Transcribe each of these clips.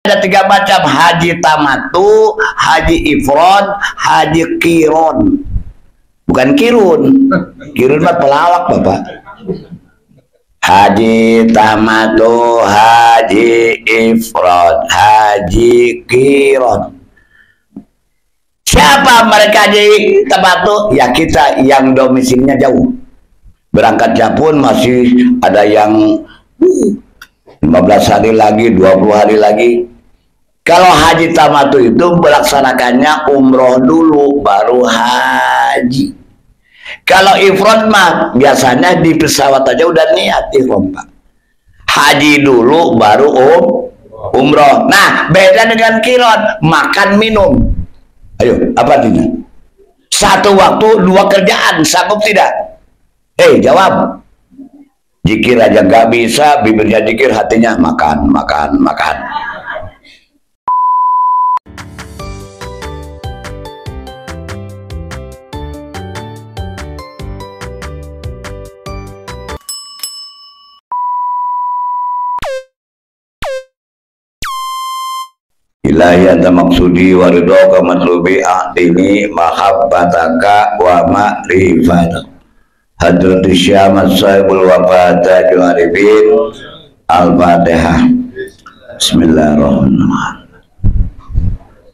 Ada 3 macam haji tamatu, haji ifrod, haji kiron. Bukan kirun. Kirun mah pelawak, Bapak. Haji tamatu, haji ifrod, haji kiron. Siapa mereka haji tamatu? Ya kita yang domisilinya jauh. Berangkatnya pun masih ada yang 15 hari lagi, 20 hari lagi. Kalau haji tamatu itu melaksanakannya umroh dulu baru haji. Kalau ifrad mah biasanya di pesawat aja udah niat ifrad, Pak. Haji dulu baru umroh. Nah, beda dengan kiron, makan minum. Ayo, apa artinya? Satu waktu 2 kerjaan, sanggup tidak? Jawab. Zikir aja gak bisa, bibirnya zikir, hatinya makan. Ilahi anta maksudi waridhoka matlubi ahdini mahabbataka wa ma'rifatak hadratus syamat sahibul wafata juharibin al-fatihah. Bismillahirrahmanirrahim.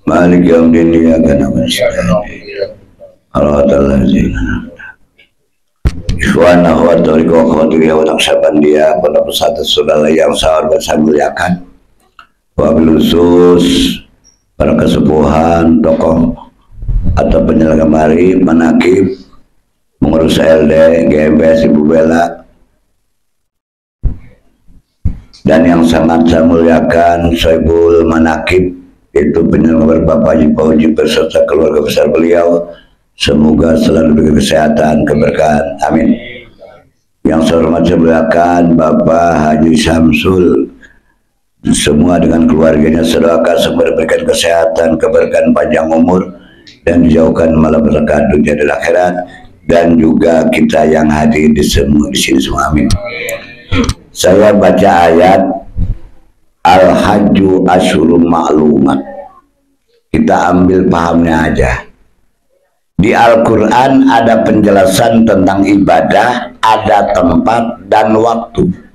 Malik yawmidin iyyaka na'budu wa iyyaka nasta'in. Ikhwana wa tariqa wa khawatiriya wa naqsabandiya pada pesantren saudara yang saya muliakan. Wabil khusus para kesepuhan, tokoh atau penyelenggara mari, manakib, pengurus LD, GMBS Ibu Bella, dan yang sangat saya muliakan Soebul Manakib, itu penyelenggara Bapak Haji Pauji beserta keluarga besar beliau. Semoga selalu diberi kesehatan, keberkahan, amin. Yang saya hormati saya muliakan Bapak Haji Samsul, semua dengan keluarganya, semoga semua diberikan kesehatan, keberkahan, panjang umur, dan dijauhkan malapetaka dunia dan akhirat, dan juga kita yang hadir di sini semua, amin. Saya baca ayat Al-Hajju Asyurum Ma'lumat. Kita ambil pahamnya aja. Di Al-Quran ada penjelasan tentang ibadah, ada tempat dan waktu.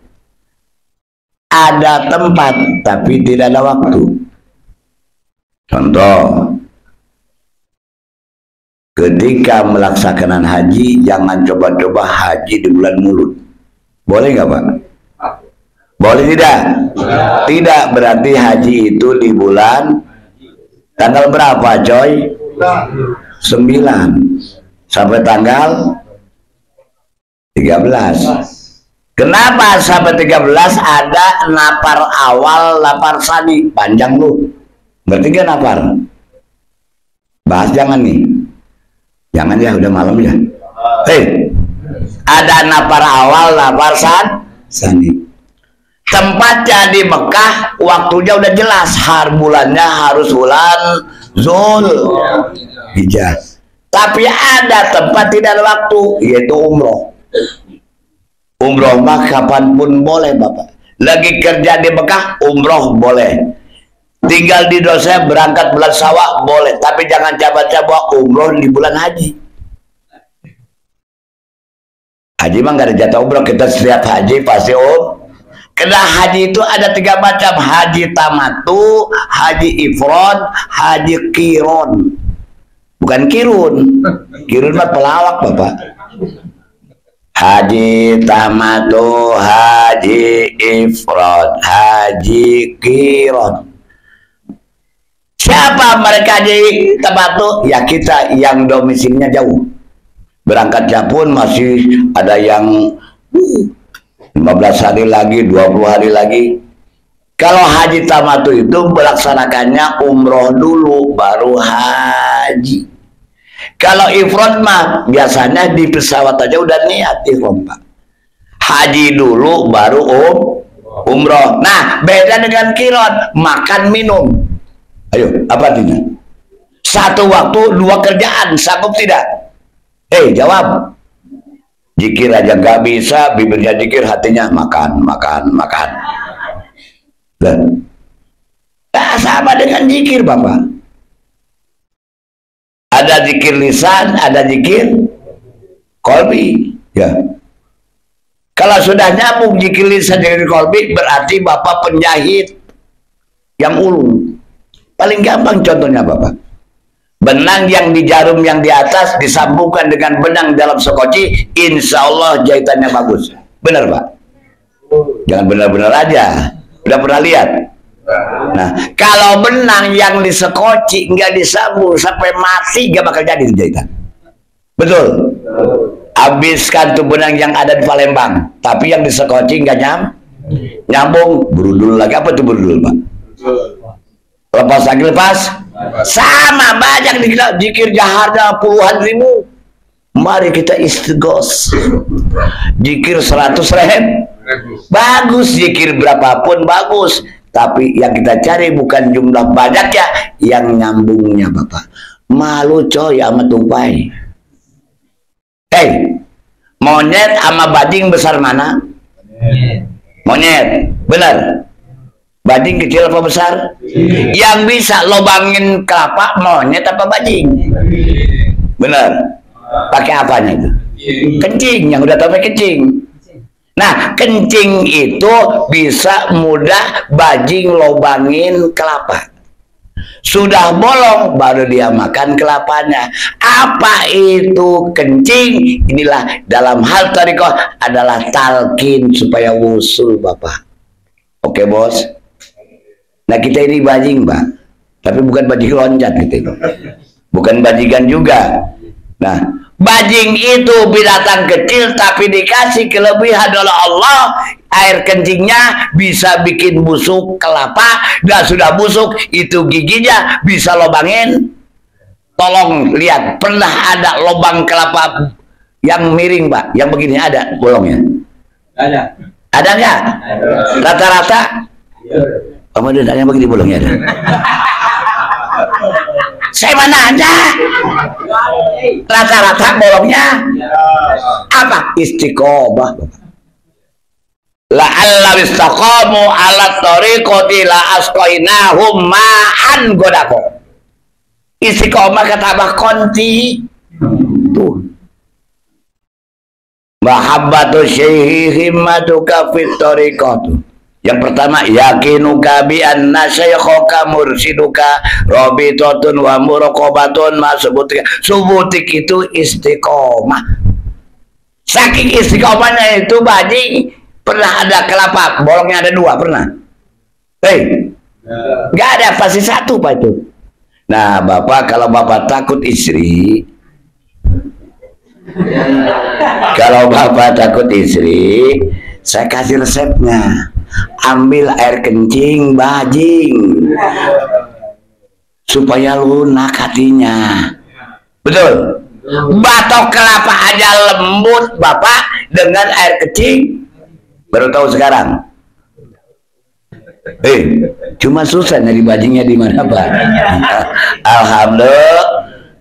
Ada tempat tapi tidak ada waktu. Contoh, ketika melaksanakan haji jangan coba-coba haji di bulan Mulut. Boleh nggak, Pak? Boleh tidak? Tidak, berarti haji itu di bulan tanggal berapa, coy? 9 sampai tanggal 13. Kenapa sampai 13? Ada napar awal, lapar sani, panjang lu. Berarti gak napar? Bahas jangan nih. Jangan ya, udah malam ya. Ada napar awal, lapar sani. Tempatnya di Mekah, waktunya udah jelas. Bulannya harus bulan Zulhijjah. Tapi ada tempat tidak ada waktu, yaitu umroh. Umroh mah kapanpun boleh, Bapak. Lagi kerja di Mekah, umroh boleh. Tinggal di dosa berangkat bulan Syawal boleh. Tapi jangan coba-coba umroh di bulan haji. Haji mah gak ada jatah umroh. Kita setiap haji pasti Karena haji itu ada 3 macam. Haji tamatu, haji ifrod, haji kiron. Bukan kirun. Kirun mah pelawak, Bapak. Haji tamatu, haji ifrad, haji kiron. Siapa mereka haji tamatu? Ya kita yang domisilinya jauh. Berangkatnya pun masih ada yang 15 hari lagi, 20 hari lagi. Kalau haji tamatu itu melaksanakannya umroh dulu baru haji. Kalau ifrad mah biasanya di pesawat aja udah niat ifrad, Pak. Haji dulu baru umroh. Nah, beda dengan kiron, makan minum. Ayo, apa artinya? Satu waktu 2 kerjaan, sanggup tidak? Jawab. Zikir aja gak bisa, bibirnya zikir, hatinya makan. Sama dengan zikir Bapak. Ada zikir lisan, ada zikir kolbi. Ya. Kalau sudah nyambung zikir lisan dengan kolbi, berarti Bapak penjahit yang ulung. Paling gampang contohnya Bapak. Benang yang di jarum yang di atas disambungkan dengan benang dalam sekoci, insya Allah jahitannya bagus. Benar Pak? Jangan benar-benar aja. Udah pernah lihat? Nah, kalau benang yang disekoci nggak disambung sampai mati, nggak bakal jadi jahitan. Betul? Habiskan tuh benang yang ada di Palembang, tapi yang disekoci nggak nyambung, berudul lagi. Apa tuh berudul Pak? Lepas lagi lepas. Sama banyak zikir jaharnya puluhan ribu. Mari kita istighos. Zikir 100.000 bagus, zikir berapapun bagus. Tapi yang kita cari bukan jumlah banyaknya, yang nyambungnya Bapak. Malu coy sama tupai. Monyet sama bading besar mana? Monyet, benar. Bading kecil apa besar? Yang bisa lobangin kelapa monyet apa bading? Benar. Pakai apanya itu? Kencing, yang udah tahu kencing. Nah, kencing itu bisa mudah bajing lobangin kelapa. Sudah bolong baru dia makan kelapanya. Apa itu kencing? Inilah dalam hal thariqah adalah talqin supaya wusul Bapak. Oke bos. Nah kita ini bajing Pak, tapi bukan bajing loncat gitu. Bukan bajingan juga. Nah, bajing itu binatang kecil tapi dikasih kelebihan oleh Allah. Air kencingnya bisa bikin busuk kelapa, dan sudah busuk itu giginya bisa lobangin. Tolong lihat, pernah ada lobang kelapa yang miring Pak, yang begini ada bolongnya? Ada. Ada nggak? Rata-rata? Kamu ada yang begini bolongnya ada? Saya mana aja? Rata-rata bolongnya apa? Istiqomah. La'alla istaqamu ala tariqati la asqainahum ma'an godako. Istiqomah kata Abah Konti. Tuh. Mahabbatu syaihi himmatuka fit tariqatu. Yang pertama, yakinuka bi anna syaikhaka mursiduka rabitatun wa muraqabatun ma subutik. Subutik itu istiqomah. Saking istiqomahnya itu bajing, pernah ada kelapa bolongnya ada 2, pernah? Nggak ada, pasti 1 Pak itu. Nah Bapak, kalau Bapak takut istri, kalau Bapak takut istri, saya kasih resepnya. Ambil air kencing bajing supaya lunak hatinya. Betul? Batok kelapa aja lembut Bapak dengan air kencing. Baru tahu sekarang. Cuma susah nyari bajingnya di mana Pak? Alhamdulillah.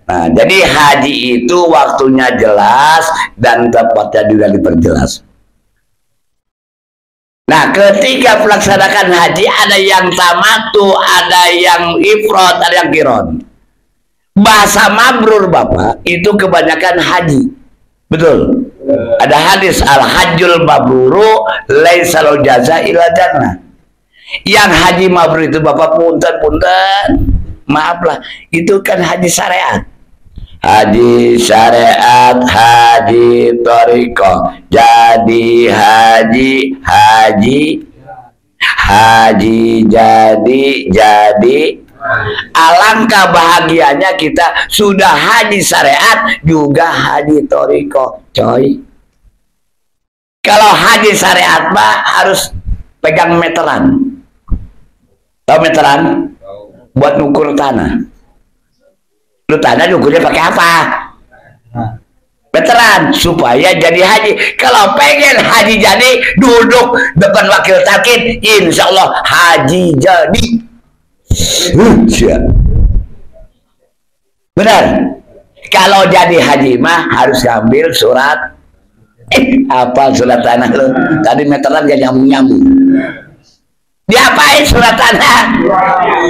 Nah, jadi haji itu waktunya jelas dan tepatnya juga diperjelas. Nah, ketika melaksanakan haji ada yang tamattu, ada yang ifrad, ada yang qiran. Bahasa mabrur Bapak itu kebanyakan haji. Betul. Ada hadis al-hajjul mabruru laisa lahu jaza illa jannah. Yang haji mabrur itu Bapak punten, maaflah, itu kan haji syariat. Haji syariat, haji thariqah. Jadi haji jadi. Alangkah bahagianya kita sudah haji syariat juga haji thariqah, coy. Kalau haji syariat Pak harus pegang meteran. Tahu meteran? Buat ngukur tanah. Lu tanah ukurnya pakai apa? Meteran supaya jadi haji. Kalau pengen haji jadi, duduk depan wakil talqin, insya Allah haji jadi. Benar. Kalau jadi haji mah harus ambil surat. Apa surat tanah lu? Tadi meteran gak nyambung. Diapain surat tanah?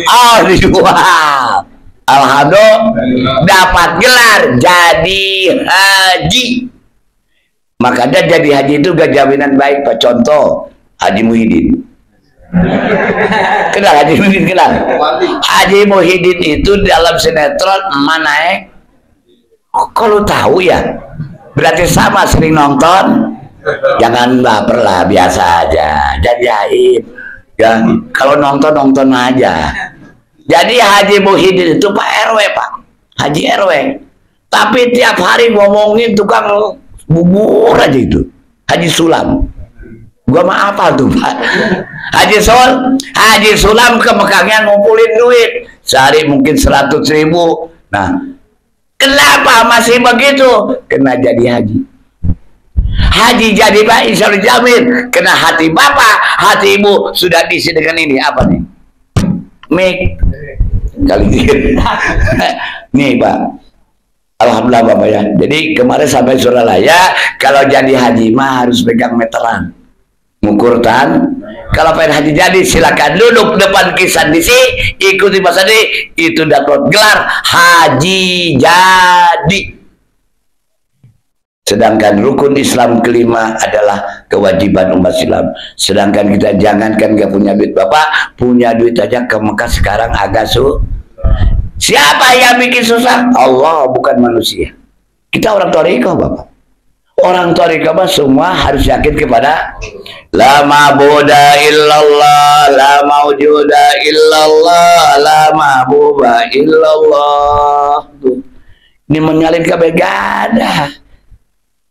Oh, dijual. Alhamdulillah dapat gelar jadi haji. Makanya jadi haji itu gak jaminan baik, Pak. Contoh Haji Muhyiddin. Kenal Haji Muhyiddin? Kenal? Haji Muhyiddin itu dalam sinetron mana? Kalau tahu ya, berarti sama sering nonton. Jangan baper lah, biasa aja. Jadi aib. Ya, kalau nonton aja. Jadi Haji Muhyiddin itu Pak RW, Pak. Haji RW. Tapi tiap hari ngomongin tukang bubur aja itu. Haji Sulam. Gua mah apa tuh, Pak? Haji Sulam ke Mekahnya ngumpulin duit. Sehari mungkin 100.000. Nah, kenapa masih begitu? Kena jadi haji. Haji jadi Pak, insya Allah jamin. Kena hati bapak, hati ibu sudah diisi dengan ini. Apa nih? Mik. Kali ini. Nih, Pak. Alhamdulillah Bapak ya. Jadi kemarin sampai Suralaya, kalau jadi haji mah harus pegang meteran. Ngukur tan. Kalau pengen haji jadi silakan duduk depan kisan di sini, ikuti Mas Adi, itu dapat gelar haji jadi. Sedangkan rukun Islam kelima adalah kewajiban umat Islam. Sedangkan kita jangankan gak punya duit, Bapak punya duit aja ke Mekah sekarang agak Siapa yang bikin susah? Allah, bukan manusia. Kita orang Thariqah, Bapak. Orang Thariqah semua harus yakin kepada la ma'buda illallah, la mawjuda illallah, la ma'buba illallah. Ini menyalin kebegadah.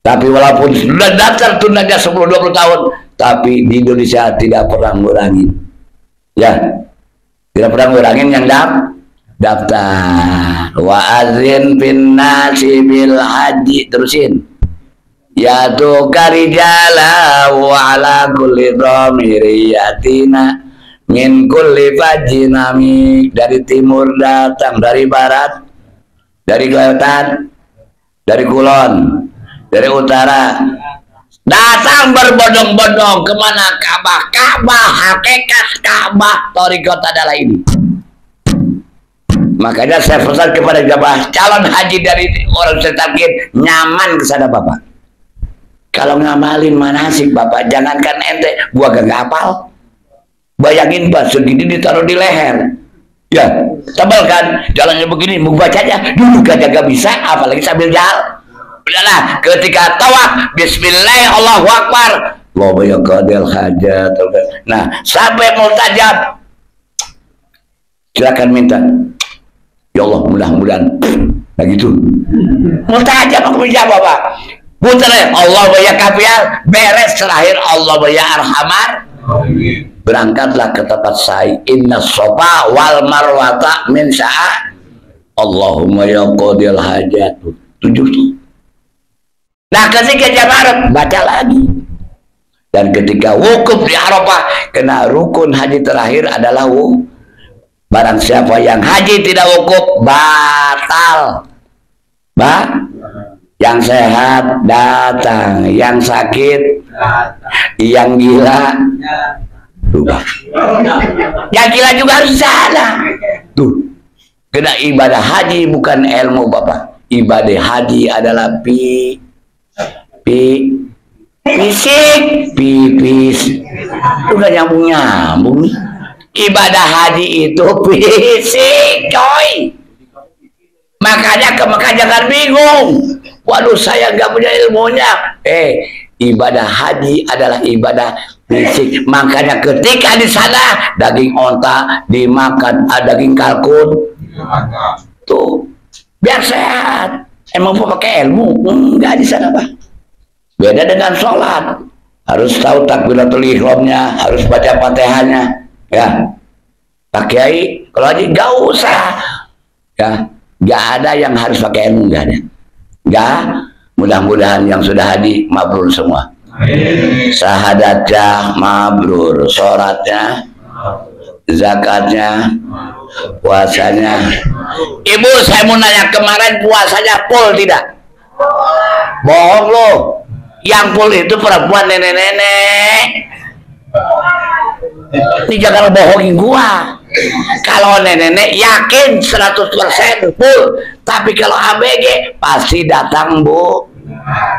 Tapi walaupun sudah daftar tunanya 10-20 tahun, tapi di Indonesia tidak pernah ngurangin. Ya, tidak pernah ngurangin yang daftar. Wa azin bin nasi bil haji, terusin. Ya tu karijala wa ala kulli dhamiri yatina min kulli fajinami, dari timur datang, dari barat, dari selatan, dari kulon, dari utara, datang berbondong-bondong kemana? Ka'bah. Ka'bah, hakikat Ka'bah Thariqah adalah ini. Makanya saya pesan kepada jamaah calon haji dari orang Setarkin, nyaman ke sana Bapak. Kalau ngamalin manasik Bapak, jangankan ente, gua gak hafal. Bayangin Pak, segini ditaruh di leher. Ya, tebal kan? Jalannya begini, mau baca aja, duduk aja gak bisa, apalagi sambil jalan. Udahlah, ketika tawaf, bismillah, Allahu Akbar, Allahu yaqadil hajat. Nah, sampai multajab, silakan minta. Ya Allah, mudah-mudahan. Nah gitu. Multajab aku menjawab, Bapak. Putar Allah ya kafial, beres terakhir Allah ya arhamar. Berangkatlah ke tempat saya. Inna sofa wal marwata min sa'a Allahumma ya qadil hajat. 7 tuh. Nah ketika Jamarat baca lagi. Dan ketika wukuf di Arafah, kena rukun haji terakhir adalah wukuf. Barang siapa yang haji tidak wukuf, batal. Yang sehat datang, yang sakit, yang gila lupa. Yang gila juga harus sana. Tuh, kena ibadah haji bukan ilmu Bapak. Ibadah haji adalah fisik, pipis. Itu gak nyambung. Ibadah haji itu fisik, coy. Makanya ke Mekah jangan bingung. Waduh, saya nggak punya ilmunya. Ibadah haji adalah ibadah fisik. Makanya ketika di sana daging onta dimakan, daging kalkun. Tuh, biar sehat. Emang pakai ilmu? Enggak di sana, Pak. Beda dengan sholat. Harus tahu takbiratul ihramnya, harus baca Fatihahnya. Ya, Pak Kiai, kalau haji nggak usah, ya, nggak ada yang harus pakai ilmu, nggak ada, nggak. Mudah-mudahan yang sudah haji mabrur semua, syahadatnya mabrur, sholatnya, zakatnya, puasanya. Ibu, saya mau nanya, kemarin puasanya full tidak? Bohong loh, yang full itu perempuan nenek-nenek. Ini jangan bohongin gua. Kalau nenek yakin 100% full, tapi kalau ABG pasti datang Bu.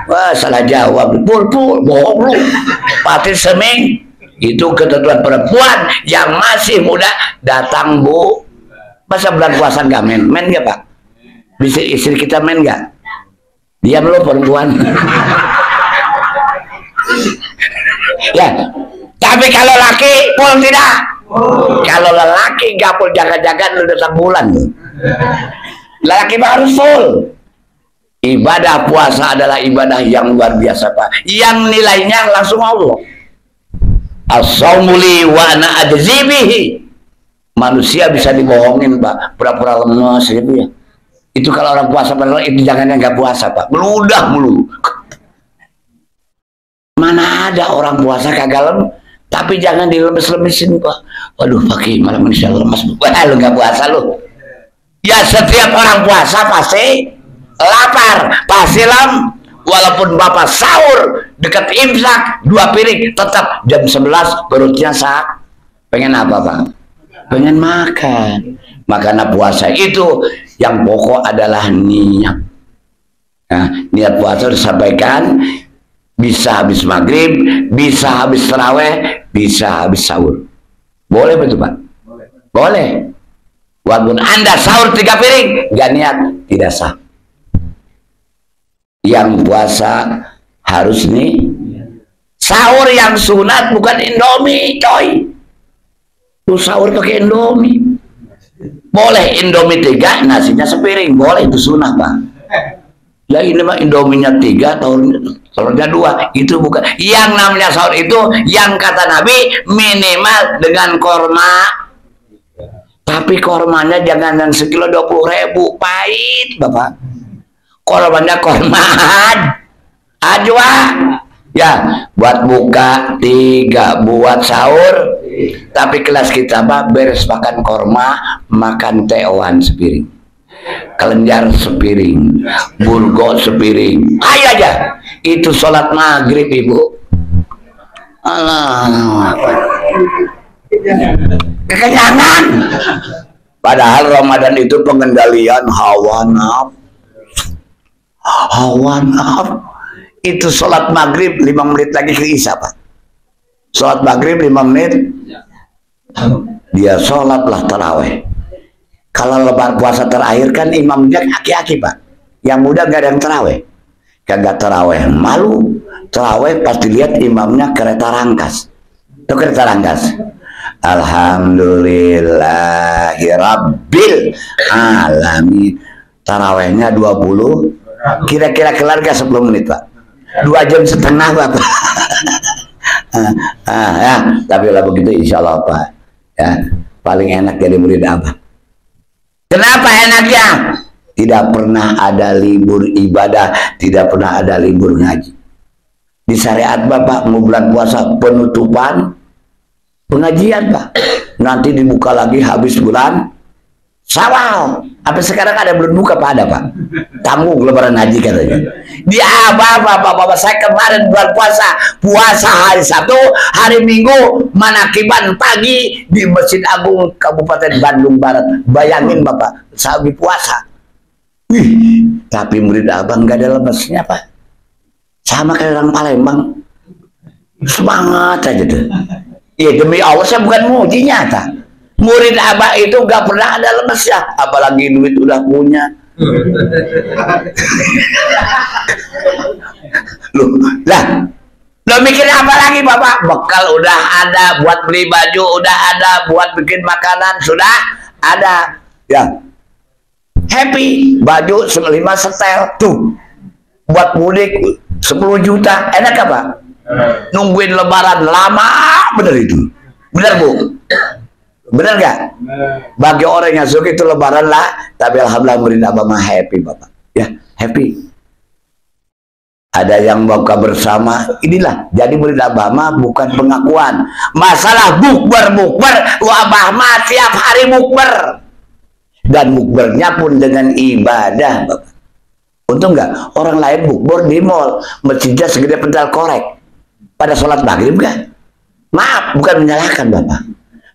Wah, salah jawab. Full bohong lu. Pasti seming. Itu ketentuan perempuan yang masih muda datang Bu. Masa bulan puasa nggak men? Men nggak Pak? Bisa istri kita men nggak? Diam lu perempuan. Ya. Tapi kalau laki full tidak. Kalau lelaki nggak full jaga-jaga udah sebulan tuh. Lelaki harus full. Ibadah puasa adalah ibadah yang luar biasa Pak. Yang nilainya langsung Allah. As-shaumu li wa ana ajzi bihi. Manusia bisa dibohongin Pak, pura-pura lemes gitu ya. Itu kalau orang puasa padahal itu jangan yang nggak puasa Pak. Meludah mulu. Mana ada orang puasa kagak lemes, tapi jangan dilemes-lemesin Pak. Waduh pakai malam ini saya lemes. Wah lu nggak puasa lu. Ya setiap orang puasa pasti lapar, pasti walaupun Bapak sahur dekat imsak 2 piring tetap jam 11 perutnya sak. Pengen apa Pak? Pengen makan. Makanya puasa itu yang pokok adalah niat. Nah, niat puasa disampaikan bisa habis maghrib, bisa habis taraweh, bisa habis sahur. Boleh betul Pak? Boleh. Walaupun Anda sahur 3 piring, gak niat, tidak sah. Yang puasa harus nih sahur yang sunat bukan Indomie coy. Tuh sahur pakai Indomie. Boleh Indomie 3, nasinya sepiring, boleh itu sunat Pak. Ya ini mah Indominya 3, telurnya 2, itu bukan. Yang namanya sahur itu yang kata Nabi minimal dengan korma. Tapi kormanya jangan yang sekilo 20.000, pahit Bapak. Korbannya korman ajwa ya, buat buka 3, buat sahur. Tapi kelas kita Pak beres makan korma, makan teoan sepiring, kelenjar sepiring, burgo sepiring, ayo aja itu sholat maghrib Ibu. Allah kekenyangan. Padahal Ramadan itu pengendalian hawa nafsu. Itu sholat maghrib 5 menit lagi ke isya Pak. Sholat maghrib 5 menit dia sholatlah taraweh. Kalau lebar puasa terakhir kan imamnya aki-aki Pak, yang muda gak ada yang taraweh. Kagak taraweh malu. Taraweh pasti lihat imamnya kereta rangkas. Itu kereta rangkas. Alhamdulillahirabbil alamin. Tarawehnya 20. Kira-kira kelar gak 10 menit Pak? 2,5 jam Bapak. Ya, tapi lah begitu insya Allah Pak. Ya, paling enak jadi murid Abah. Kenapa enaknya? Tidak pernah ada libur ibadah, tidak pernah ada libur ngaji. Di syariat Bapak mau bulan puasa penutupan pengajian Pak. Nanti dibuka lagi habis bulan Syawal. Apa sekarang ada belum buka Pak? Ada Pak? Tamu lebaran haji katanya. Dia Bapak saya kemarin bulan puasa hari Sabtu, hari Minggu manakiban pagi di Masjid Agung Kabupaten Bandung Barat. Bayangin Bapak, saya puasa. Wih, tapi murid Abang nggak ada lemesnya Pak. Sama kayak orang Palembang. Semangat aja tuh. Ya demi Allah saya bukan muji nyata. Murid Abah itu nggak pernah ada lemesnya, apalagi duit udah punya. Lo mikir apa lagi Bapak? Bekal udah ada, buat beli baju udah ada, buat bikin makanan sudah ada. Ya, happy, baju 5 setel tuh, buat mudik 10 juta, enak apa? Nungguin lebaran lama bener itu, bener Bu? Bener gak? Bagi orang yang suka itu lebaran lah, tapi alhamdulillah murid Abah mah happy Bapak. Ya, happy. Ada yang buka bersama, inilah. Jadi murid Abah mah bukan pengakuan. Masalah bukber, Abah mah tiap hari bukber. Dan bukbernya pun dengan ibadah Bapak. Untung nggak? Orang lain bukber di mall, masjidnya segede pental korek. Pada sholat maghrib gak? Maaf, bukan menyalahkan Bapak.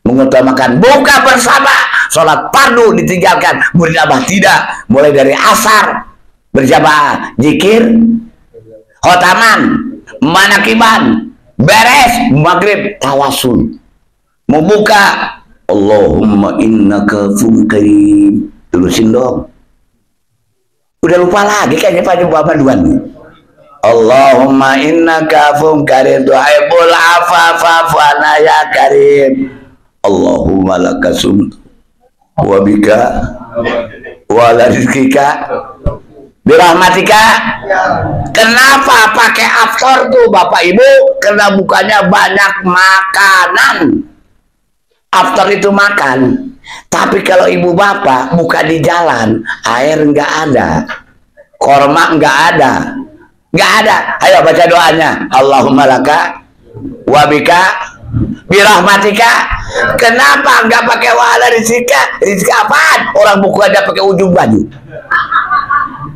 Mengutamakan buka bersama, sholat fardu ditinggalkan, murid Abah tidak. Mulai dari asar berjamaah, zikir, khotaman, manakiban, beres maghrib tawasul. Mau buka, Allahumma innaka afuwwun karim. Terusin dong. Udah lupa lagi kayaknya Pak Bapak Duan. Allahumma innaka afuwwun karim tuhibbul afwa fa'fu anna ya karim. Allahumma laka sumtu wa bika wa ala rizqika birahmatika. Kenapa pakai aftar tuh Bapak Ibu? Karena bukannya banyak makanan. Aftar itu makan. Tapi kalau ibu bapak buka di jalan, air nggak ada, korma nggak ada, nggak ada. Ayo baca doanya. Allahumma laka wabika birahmatika. Kenapa nggak pakai wala rizika? Rizika apaan? Orang buku aja pakai ujung baju.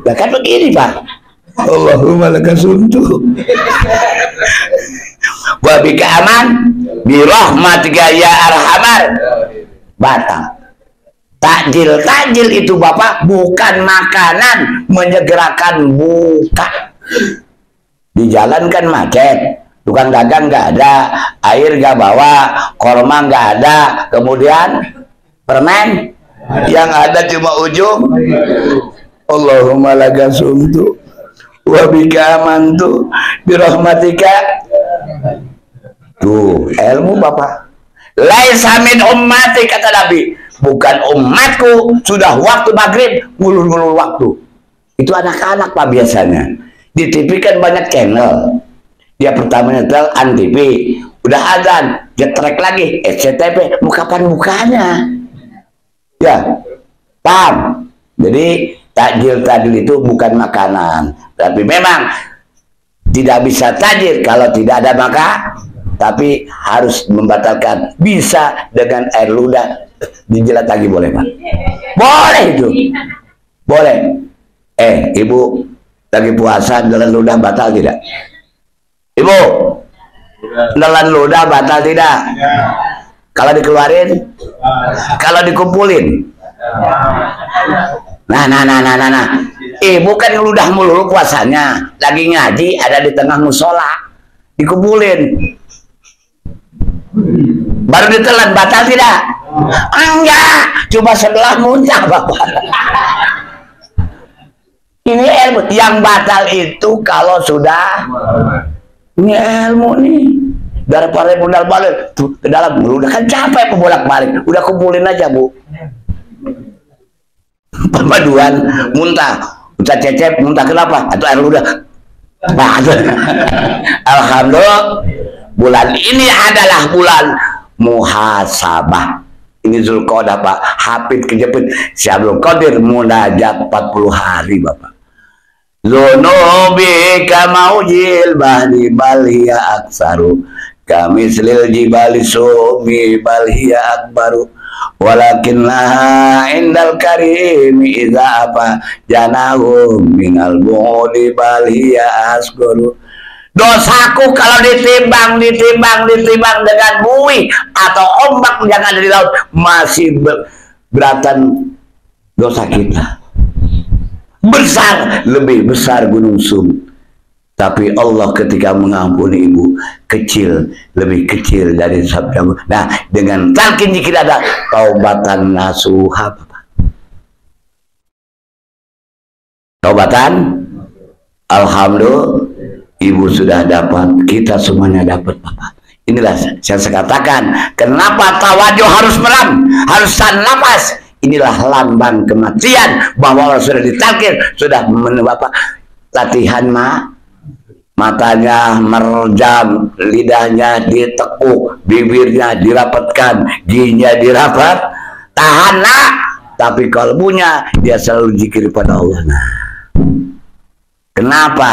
Nah kan begini Pak. Allahumma laka suntu wabika aman birahmatika ya arhamar. Batal. Takjil itu Bapak bukan makanan, menyegerakan buka. Di jalan kan macet, tukang dagang nggak ada, air nggak bawa, korma nggak ada, kemudian permen yang ada cuma ujung. Allahumma laka sumtu wa bika amantu birahmatika. Tuh ilmu Bapak. Laisa min ummati, kata Nabi, bukan umatku. Sudah waktu maghrib ngulur-ngulur waktu. Itu anak-anak Pak biasanya. Di TV kan banyak channel. Dia pertama nyetel Antv, udah azan, getrek lagi SCTV. Mau kapan bukanya? Ya, paham. Jadi takjil itu bukan makanan, tapi memang tidak bisa takjil kalau tidak ada maka. Tapi harus membatalkan. Bisa dengan air ludah dijilat lagi boleh Pak? Boleh itu. Boleh. Ibu lagi puasa nelan ludah batal tidak? Ibu nelan ludah batal tidak? Kalau dikeluarin? Kalau dikumpulin? Nah. Ibu kan ludah mulu puasanya. Lagi ngaji ada di tengah musola. Dikumpulin. Baru ditelan, batal tidak? Enggak, cuma sebelah muntah Bapak. Ini ilmu. Yang batal itu kalau sudah ini ilmu nih. Daripada modal balik tuh ke dalam, udah kan capek bolak balik, udah kumpulin aja Bu. Perpaduan muntah, Ustaz Cecep muntah kenapa? Atau air ludah. Alhamdulillah. Bulan ini adalah bulan muhasabah. Ini Zulqa'dah Pak. Hafid kejepit Syabul Qadir munajat 40 hari Bapak. Zunubi kamaujil bahdi balhiya aksaru kamislil jibali sumi balhiya akbaru walakin laha indal karimi idza apa janahu minal bu'di balhiya asguru. Dosaku kalau ditimbang dengan buih atau ombak yang ada di laut masih beratan dosa kita. Besar, lebih besar gunung Sum. Tapi Allah ketika mengampuni ibu kecil, lebih kecil dari sabda. Nah, dengan talqin zikir ada taubatan nasuha. Taubatan, alhamdulillah. Ibu sudah dapat, kita semuanya dapat Bapak. Inilah saya katakan, kenapa tawadhu harus meram, harus tahan nafas. Inilah lambang kematian, bahwa orang sudah ditakdir, sudah Bapak latihan matanya merjam, lidahnya ditekuk, bibirnya dirapatkan, giginya dirapat, tahan tapi kalbunya dia selalu zikir pada Allah. Nah, kenapa?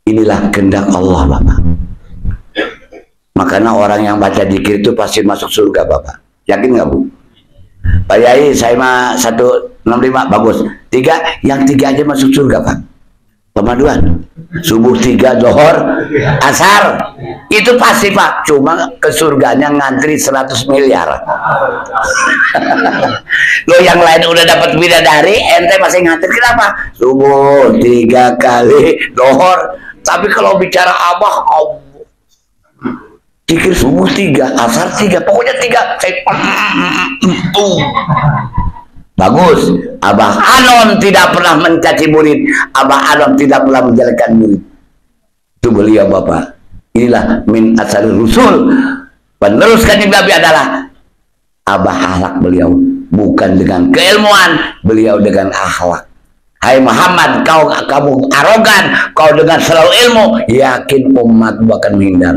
Inilah kehendak Allah Bapak. Makanya orang yang baca zikir itu pasti masuk surga Bapak. Yakin nggak Bu? Pak Yai saya mah 165 bagus. 3, yang 3 aja masuk surga Pak. Pemaduan. Subuh 3, Zohor, Asar. Itu pasti Pak. Cuma ke surganya ngantri 100 miliar. Lo yang lain udah dapat bidadari, ente masih ngantri. Kenapa? Subuh 3 kali, Zohor. Tapi kalau bicara Abah, pikir subuh 3, asar 3, pokoknya 3. Bagus. Abah Anom tidak pernah mencaci murid. Abah Anom tidak pernah menjelekkan murid. Itu beliau Bapak. Inilah min asal rusul. Penerus kanjeng Nabi adalah Abah akhlak beliau. Bukan dengan keilmuan, beliau dengan akhlak. Hai Muhammad, kamu arogan, kau dengan selalu ilmu, yakin umat akan menghindar.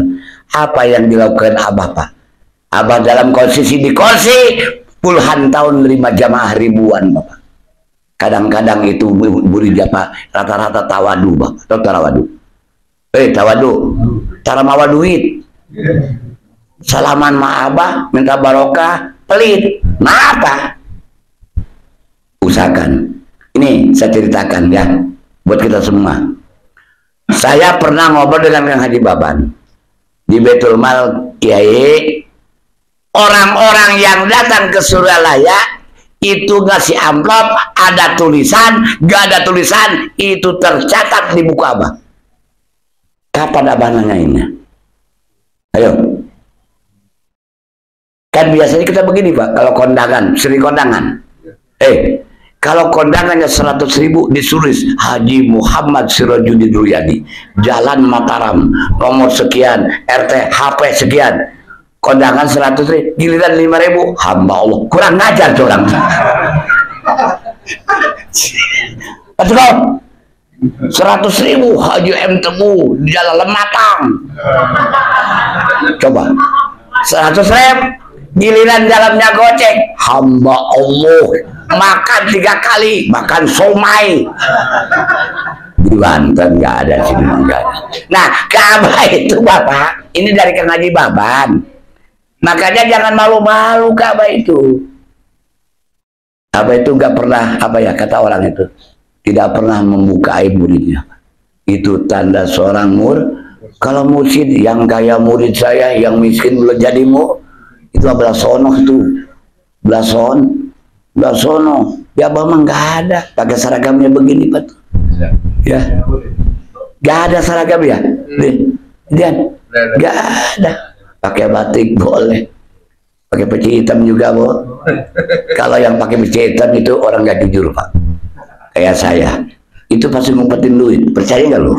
Apa yang dilakukan Abah Pak? Abah dalam posisi di kursi puluhan tahun nerima jamaah ribuan Bapak. Kadang-kadang itu murid Bapak rata-rata tawadu Bapak. Atau tarawadu. Tawadu. Cara mawa duit. Salaman ma Abah, minta barokah, pelit. Nah apa? Usahakan. Ini saya ceritakan ya buat kita semua. Saya pernah ngobrol dengan Kang Haji Baban di Baitul Mal Kiai. Orang-orang yang datang ke Suralaya itu ngasih amplop, ada tulisan, gak ada tulisan, itu tercatat di buku Abah. Kapan Abah nanyainnya? Ayo. Kan biasanya kita begini Pak, kalau kondangan, sering kondangan. Kalau kondangannya 100.000 disulis Haji Muhammad Sirajuddin Ruyadi, Jalan Mataram, nomor sekian, RT, HP sekian. Kondangan 100.000, giliran 5.000, hamba Allah, kurang ngajar tuh orang. Betul, 100.000 Haji M Teguh di Jalan Lematang. Coba 100.000, giliran dalamnya goceng, hamba Allah, makan 3 kali, makan somai. Di Banten nggak ada, sini nggak ada. Nah, Ka'bah itu Bapak, ini dari Kang Haji Baban. Makanya jangan malu-malu Ka'bah itu. Ka'bah itu nggak pernah, apa ya kata orang itu, tidak pernah membuka aib muridnya. Itu tanda seorang murid. Kalau mursyid yang kaya murid saya, yang miskin belum jadi itu belah sono itu, belah sono. Ya Abah mah nggak ada, pakai seragamnya begini Pak. Ya, nggak ada seragam ya, Dian, nggak ada. Pakai batik boleh, pakai peci hitam juga boleh. Kalau yang pakai peci hitam itu orang nggak jujur Pak, kayak saya. Itu pasti ngumpetin duit, percaya nggak lu?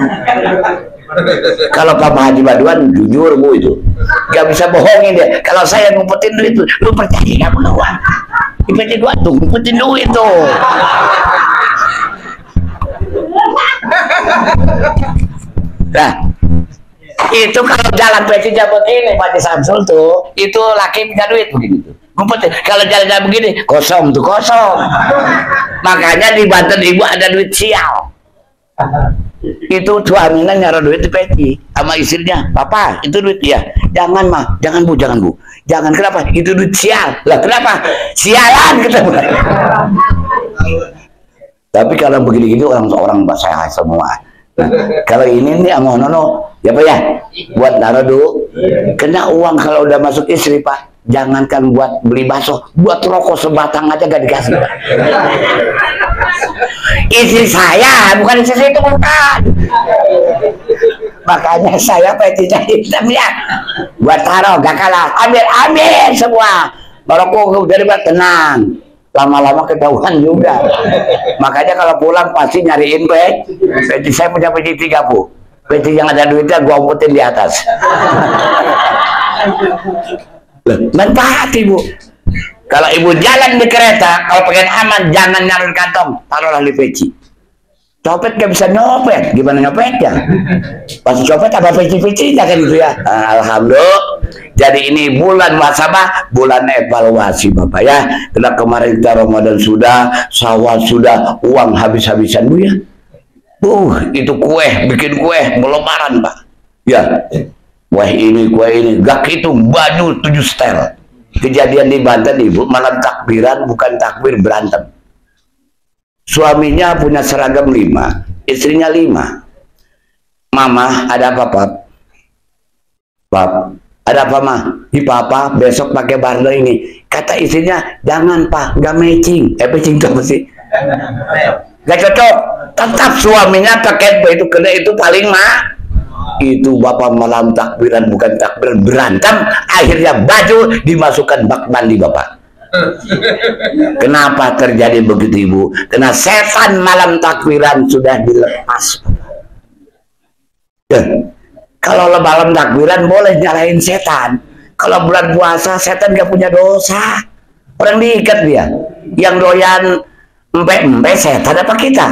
Kalau Pak Haji Baduan jujur Bu, itu nggak bisa bohongin dia. Kalau saya ngumpetin duit itu, lu percaya nggak Bu? Di peci gua tuh ngumpetin duit tuh. Nah, itu kalau jalan pecinya begini Pak Samsul tuh, itu laki minta duit begini tuh. Ngumpetin. Kalau jalan-jalan begini kosong tuh, kosong. Makanya di Banten Ibu ada duit sial. Itu suaminya nyara duit di peci sama istrinya, Papa itu duit ya, jangan mah, jangan Bu, jangan. Kenapa? Itu duit sial. Lah kenapa? Sialan kita. Tapi kalau begini-gini orang saya semua. Nah, kalau ini nih amoh nono, ya Pak ya, buat naruh dulu. Kena uang kalau udah masuk istri Pak. Jangankan buat beli bakso, buat rokok sebatang aja gak dikasih Pak. Istri saya, bukan istri saya itu bukan. Makanya saya pecinya hitam ya. Buat taruh, gak kalah. Ambil semua. Rokok dari tenang. Lama-lama ketahuan juga. Makanya kalau pulang pasti nyariin peci. Saya punya peci 3 Bu. Peci yang ada duitnya gua umpetin di atas. Manfaat Ibu. Kalau Ibu jalan di kereta, kalau pengen aman jangan naruh kantong, taruhlah di peci. Copet gak bisa nyopet, gimana nyopetnya? Pas copet apa peci-pecinya kan gitu ya. Nah, alhamdulillah. Jadi ini bulan muhasabah, bulan evaluasi Bapak ya. Karena kemarin kita Ramadan sudah, Syawal sudah, uang habis-habisan Bu ya. Itu kue, bikin kue, melebaran Pak. Ya. Kue ini, gak itu baju 7 setel. Kejadian di Banten Ibu, malam takbiran bukan takbir berantem. Suaminya punya seragam 5, istrinya 5. Mama, ada apa, Pap? Pap, ada apa, Ma? Di Papa besok pakai bardo ini. Kata istrinya, jangan, Pak, nggak matching. Matching itu apa sih? Nggak cocok. Tetap suaminya pakai itu, kena itu paling mah. Itu bapak malam takbiran, bukan takbiran, berantem. Akhirnya baju dimasukkan bak mandi bapak. Kenapa terjadi begitu, Ibu? Karena setan malam takbiran sudah dilepas. Kalau malam takbiran boleh nyalain setan. Kalau bulan puasa setan gak punya dosa. Orang diikat dia. Yang doyan empe-empe setan apa kita?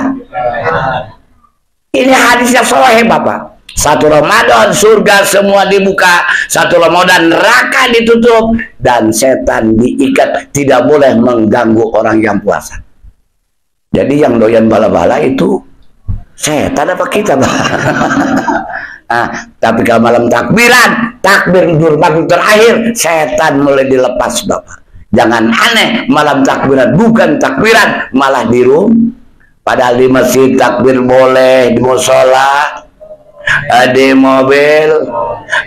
Ini hadisnya soleh Bapak. 1 Ramadan surga semua dibuka, 1 Ramadan neraka ditutup, dan setan diikat, tidak boleh mengganggu orang yang puasa. Jadi yang doyan bala-bala itu setan apa kita, Pak? Nah, tapi kalau malam takbiran, takbir maghrib terakhir, setan mulai dilepas Bapak. Jangan aneh, malam takbiran bukan takbiran, malah di rumah. Padahal di masjid takbir boleh, di musola, di mobil,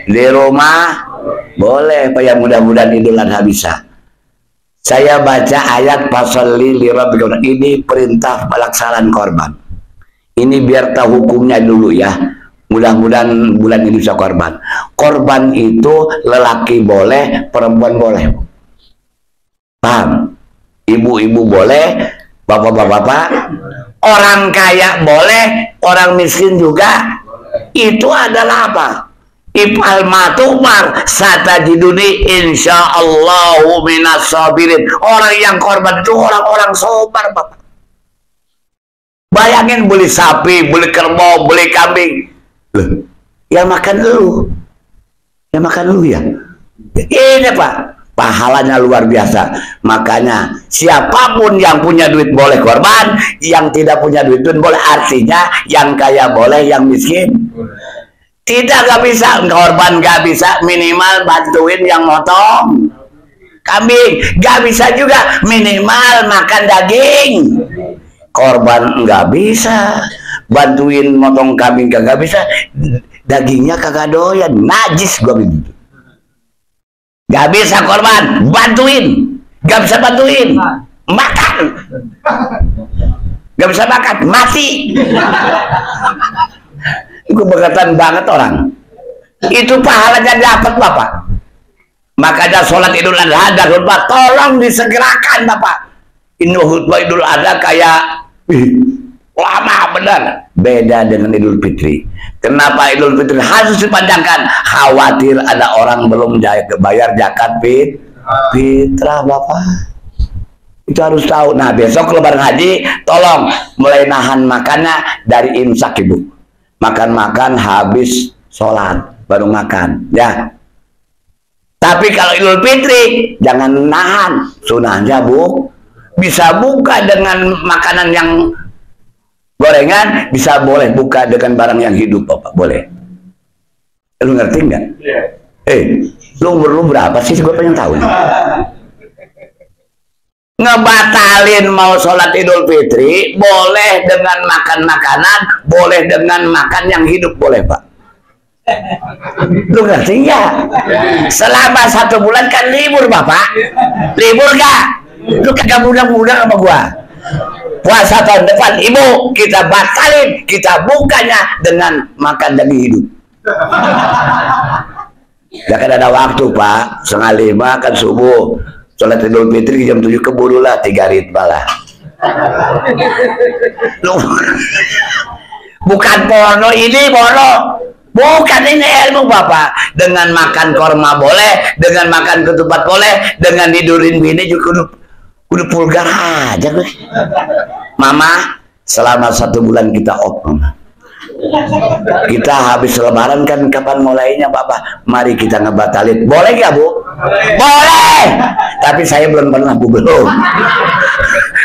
di rumah boleh. Pak, yang mudah-mudahan Idul Adha bisa. Saya baca ayat fasolli lirabbika, ini perintah pelaksanaan korban. Ini biar tahu hukumnya dulu ya. Mudah-mudahan bulan ini bisa korban. Korban itu lelaki boleh, perempuan boleh. Paham? Ibu-ibu boleh, bapak-bapak, orang kaya boleh, orang miskin juga. Itu adalah apa? If'al ma tu'mar satajiduni insyaallahu minas sabirin. Orang yang korban itu orang-orang sabar, Bapak. Bayangin beli sapi, beli kerbau, beli kambing. Loh, yang makan lu. Yang makan lu ya. Ini Pak, pahalanya luar biasa. Makanya siapapun yang punya duit boleh korban, yang tidak punya duit pun boleh. Artinya yang kaya boleh, yang miskin tidak. Gak bisa korban, gak bisa, minimal bantuin yang motong kambing. Gak bisa juga, minimal makan daging. Korban nggak bisa, bantuin motong kambing kagak bisa, dagingnya kagak doyan, najis gua begitu. Gak bisa korban, bantuin. Gak bisa bantuin, makan. Gak bisa makan, mati. Itu berkatan banget orang. Itu pahalanya dapat Bapak. Makanya sholat Idul Adha dan khutbah tolong disegerakan Bapak. Ini khutbah Idul Adha kayak lama benar. Beda dengan Idul Fitri. Kenapa Idul Fitri harus dipanjangkan? Khawatir ada orang belum bayar zakat fitrah Bapak. Itu harus tahu. Nah besok lebaran haji tolong mulai nahan makannya dari imsak Ibu. Makan-makan habis sholat baru makan ya. Tapi kalau Idul Fitri jangan nahan. Sunahnya Bu, bisa buka dengan makanan yang gorengan, bisa boleh buka dengan barang yang hidup Bapak, boleh. Lu ngerti nggak? Lu umur lu berapa sih? Gue pengen tahu nih. Ngebatalin mau sholat Idul Fitri boleh dengan makan makanan, boleh dengan makan yang hidup, boleh Pak. Lu ngerti nggak? Selama 1 bulan kan libur Bapak. Libur gak? Lu kagak mudah-mudah sama gua. Puasa tahun depan Ibu kita batalin, kita bukanya dengan makan daging hidup. Ya kan ada waktu Pak, 4:30 kan subuh. Sholat Idul Fitri jam 7 keburu lah, 3 ritma lah. Bukan porno ini, porno. Bukan ini ilmu Bapak. Dengan makan korma boleh, dengan makan ketupat boleh, dengan tidurin bini juga udah vulgar aja gue. Mama, selama 1 bulan kita off Mama. Kita habis lebaran kan kapan mulainya Bapak? Mari kita ngebatalin. Boleh gak Bu? Boleh. Tapi saya belum pernah Bu, belum.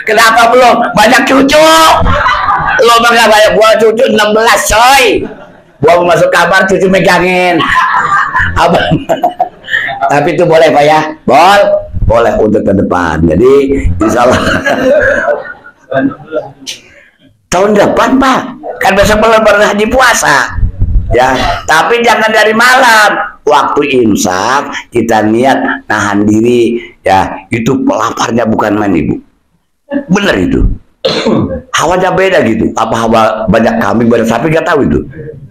Kenapa belum? Banyak cucu. Lo bangga banyak, gua cucu 16 coy. Gua mau masuk kamar cucu megangin. Abang. Tapi itu boleh Pak ya? Boleh untuk ke depan. Jadi insya Allah tahun depan Pak, kan besok lebaran haji puasa ya, tapi jangan dari malam. Waktu imsak kita niat nahan diri ya, itu pelaparnya bukan main ibu, bener itu. Hawanya beda gitu, apa hawa banyak kambing banyak sapi nggak tahu itu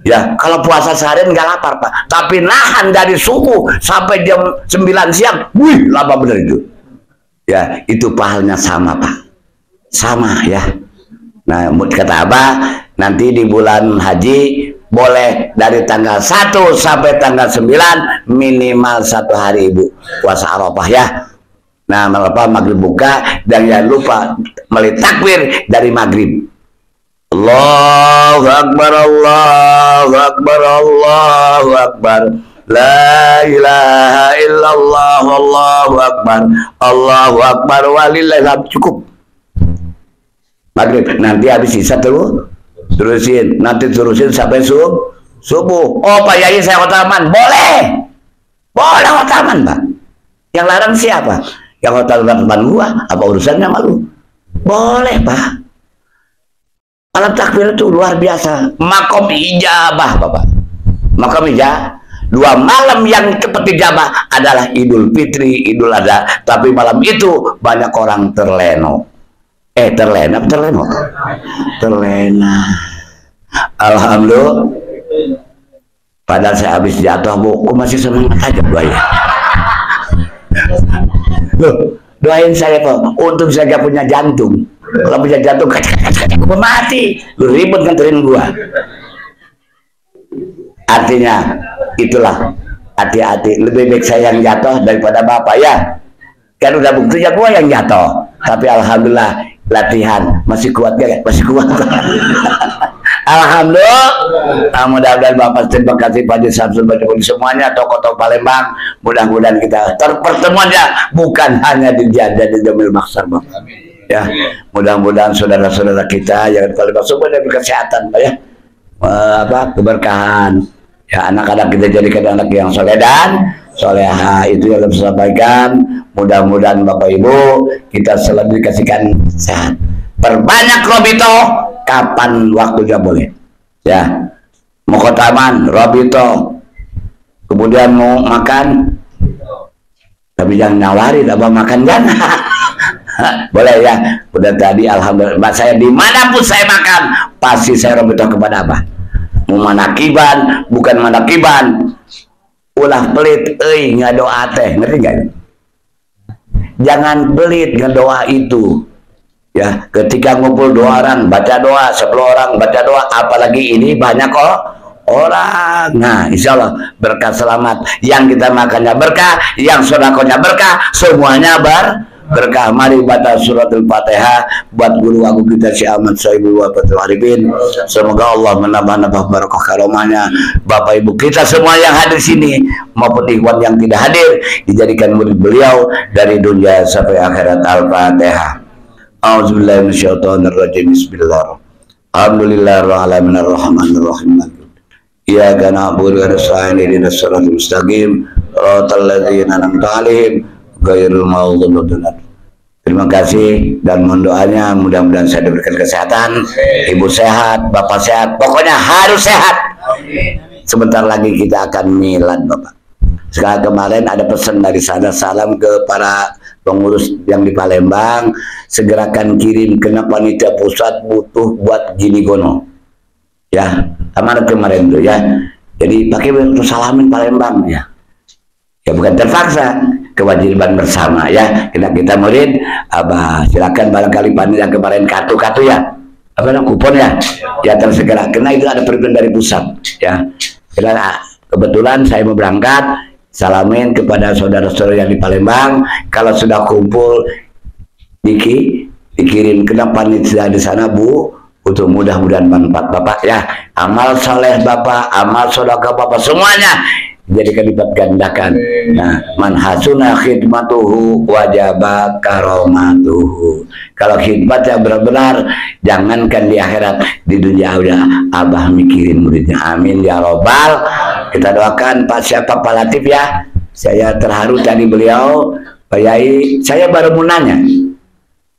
ya. Kalau puasa seharian nggak lapar Pak, tapi nahan dari subuh sampai jam 9 siang, wih lapar bener itu ya. Itu pahalanya sama Pak, sama ya. Nah kata Abah, nanti di bulan haji boleh dari tanggal 1 sampai tanggal 9 minimal 1 hari ibu puasa Arafah ya. Nah, melepas maghrib buka, dan jangan lupa mulai takbir dari maghrib. Allahu Akbar, Allahu Akbar, Allahu Akbar. La ilaha illallah, Allahu Akbar, Allahu Akbar, walillahilhamd. Cukup. Maghrib, nanti habis sisa terusin. Nanti terusin sampai subuh. Oh Pak Yai saya hotaman, boleh hotaman Pak. Yang larang siapa? Yang hotel teman gua, apa urusannya malu? Boleh Pak. Alat takbir itu luar biasa. Makom ijabah Bapak. Makom ijabah. 2 malam yang cepat ijabah adalah Idul Fitri, Idul Adha. Tapi malam itu banyak orang terlena. Alhamdulillah. Padahal saya habis jatuh, Bu, aku masih semangat aja Bu ya. Loh, doain saya Pak, untuk saya gak punya jantung. Kalau punya jantung, gue mati. Lu ribet nganterin gua. Artinya, itulah, hati-hati. Lebih baik saya yang jatuh daripada Bapak ya. Kan udah buktinya gua yang jatuh. Tapi Alhamdulillah, latihan. Masih kuat gak? Masih kuat. Alhamdulillah. Mudah-mudahan Bapak, terima kasih Pak Samsul semuanya, tokoh-tokoh Palembang. Mudah-mudahan kita pertemuannya bukan hanya di Jamil Maksar Bapak. Ya, mudah-mudahan saudara-saudara kita yang Palembang semuanya berkesehatan Pak ya. Keberkahan. Ya, anak-anak kita jadikan anak yang soleh dan soleha, itu yang harus sampaikan. Mudah-mudahan Bapak Ibu kita selalu dikasihkan sehat. Perbanyak robito, kapan waktunya boleh ya. Mau ke taman robito, kemudian mau makan, tapi jangan nawarin apa makan kan. Boleh ya. Udah tadi Alhamdulillah saya dimanapun saya makan pasti saya robito kepada apa, mau manakiban bukan manakiban, ulah pelit nggak doa teh, ngerti nggak? Jangan pelit ngedoa itu ya. Ketika ngumpul 2 orang baca doa, 10 orang baca doa, apalagi ini banyak kok orang. Nah insya Allah berkah selamat, yang kita makannya berkah, yang sodakonya berkah, semuanya berkah. Mari baca suratul Fatihah buat guru aku kita si Ahmad Sohibul Wafatul Haribin. Semoga Allah menambah barokah karomahnya. Bapak Ibu kita semua yang hadir sini maupun ikhwan yang tidak hadir dijadikan murid beliau dari dunia sampai akhirat. Al-Fatihah. A'udzubillahi minasyaitonirrajim. Bismillah. Alhamdulillahirrahmanirrahim. Ar-Rahmanirrahim. Iyyaka na'budu wa nasta'in ihdinas siratal mustaqim. Shiratal ladzina an'amta 'alaihim ghairil maghdubi 'alaihim. Terima kasih dan mohon doanya, mudah-mudahan saya diberikan kesehatan, ibu sehat, bapak sehat, pokoknya harus sehat. Sebentar lagi kita akan milad Bapak. Sekarang kemarin ada pesan dari sana, salam ke para pengurus yang di Palembang, segerakan kirim kena panitia pusat butuh buat gini gono ya, amanat kemarin tuh ya. Jadi pakai untuk salamin Palembang ya, bukan terpaksa, kewajiban bersama ya. Kita murid Abah silakan, barangkali panitia kemarin kartu ya, apa namanya, kupon ya tersegera, karena itu ada perintah dari pusat ya. Kebetulan saya mau berangkat, salamin kepada saudara-saudara yang di Palembang. Kalau sudah kumpul dikirim ke panitia di sana Bu, untuk mudah-mudahan manfaat Bapak ya. Amal soleh Bapak, amal sedekah Bapak semuanya jadikan lipat gandakan. Nah, man hasuna khidmatuhu wajaba karomatuhu. Kalau khidmat yang benar-benar, jangankan di akhirat, di dunia udah Abah mikirin muridnya. Amin ya robbal. Kita doakan Pak Latif ya. Saya terharu tadi beliau, Pak Yai. Saya baru mau nanya,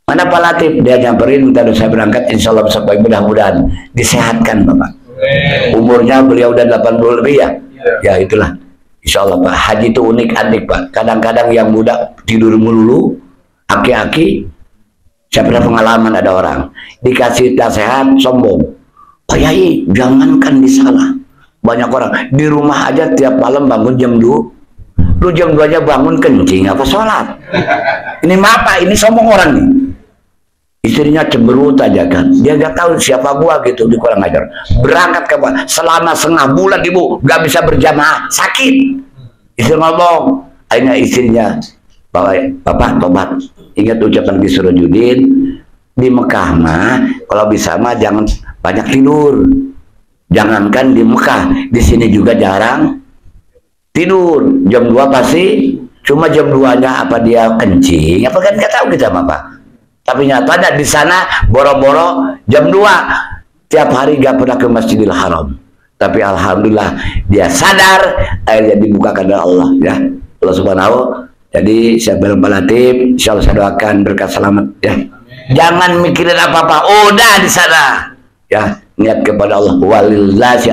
Mana Pak Latif? Dia nyamperin, minta saya berangkat, insya Allah sampai mudah-mudahan disehatkan Bapak. Umurnya beliau udah 80 lebih ya. Ya itulah. Insya Allah Pak. Haji itu unik-unik Pak. Kadang-kadang yang muda tidur melulu, aki-aki. Saya pernah pengalaman ada orang dikasih nasihat sombong. Pak Yai, jangankan di sana. Banyak orang di rumah aja tiap malam bangun jam 2. Lu jam 2 aja bangun kencing apa sholat? Ini apa? Ini sombong orang nih. Istrinya cemberut aja kan. Dia nggak tahu siapa gua gitu, di kurang ajar. Berangkat ke selama setengah bulan ibu nggak bisa berjamaah, sakit. Istri ngomong, akhirnya istrinya, Bapak tobat. Ingat ucapan Gisrojudin di Mekah mah, kalau bisa mah jangan banyak tidur. Jangankan di Mekah, di sini juga jarang tidur. Jam 2 pasti, cuma jam 2-nya apa dia kencing, apa kan nggak tahu kita Pak. Tapi nyatanya di sana boro-boro jam 2 tiap hari gak pernah ke Masjidil Haram. Tapi alhamdulillah dia sadar, akhirnya dibukakan oleh Allah ya. Allah Subhanahu. Jadi saya Pak Latif, insya Allah saya doakan berkat selamat ya. Jangan mikirin apa-apa, udah di sana ya. Niat kepada Allah. Walillahi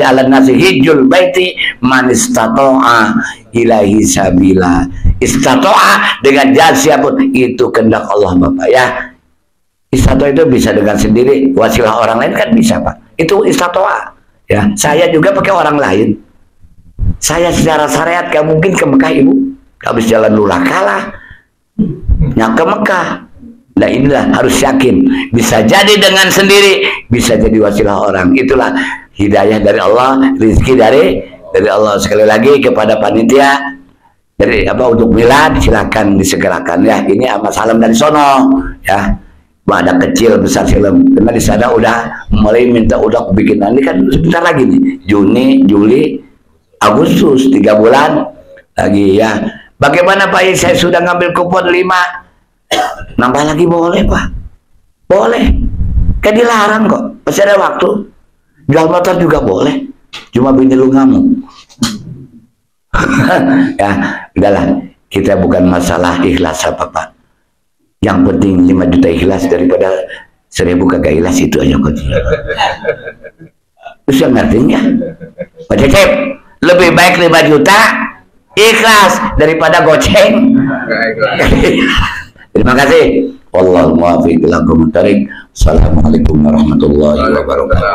ala nasi hijjul baiti man istata'a ilaihi sabila. Istata'a dengan jalan siapapun itu kehendak Allah Bapak ya. Istata'a itu bisa dengan sendiri, wasilah orang lain kan bisa Pak. Itu istata'a ya. Saya juga pakai orang lain. Saya secara syariat gak mungkin ke Mekah ibu. Habis jalan lurah kalah ke Mekah. Nah inilah harus yakin, bisa jadi dengan sendiri, bisa jadi wasilah orang. Itulah hidayah dari Allah, rezeki dari Allah. Sekali lagi kepada panitia dari untuk milad, silakan disegerakan ya. Ini amat salam dari sono ya. Ada kecil besar film. Karena di sana udah mulai minta udah bikin, ini kan sebentar lagi nih, Juni, Juli, Agustus, 3 bulan lagi ya. Bagaimana Pak? Saya sudah ngambil kupon 5. Nambah lagi boleh Pak, boleh, kan dilarang kok, masih ada waktu. Jual motor juga boleh, cuma bini lu ngamuk. Ya udahlah, kita bukan masalah ikhlas apa Pak, yang penting 5 juta ikhlas daripada 1000 kagak ikhlas, itu aja kok. Terus yang ngertinya Pak Cecep, lebih baik 5 juta ikhlas daripada goceng. Terima kasih. Wallahu muwaffiq ila aqwamit thoriq. Assalamualaikum warahmatullahi wabarakatuh.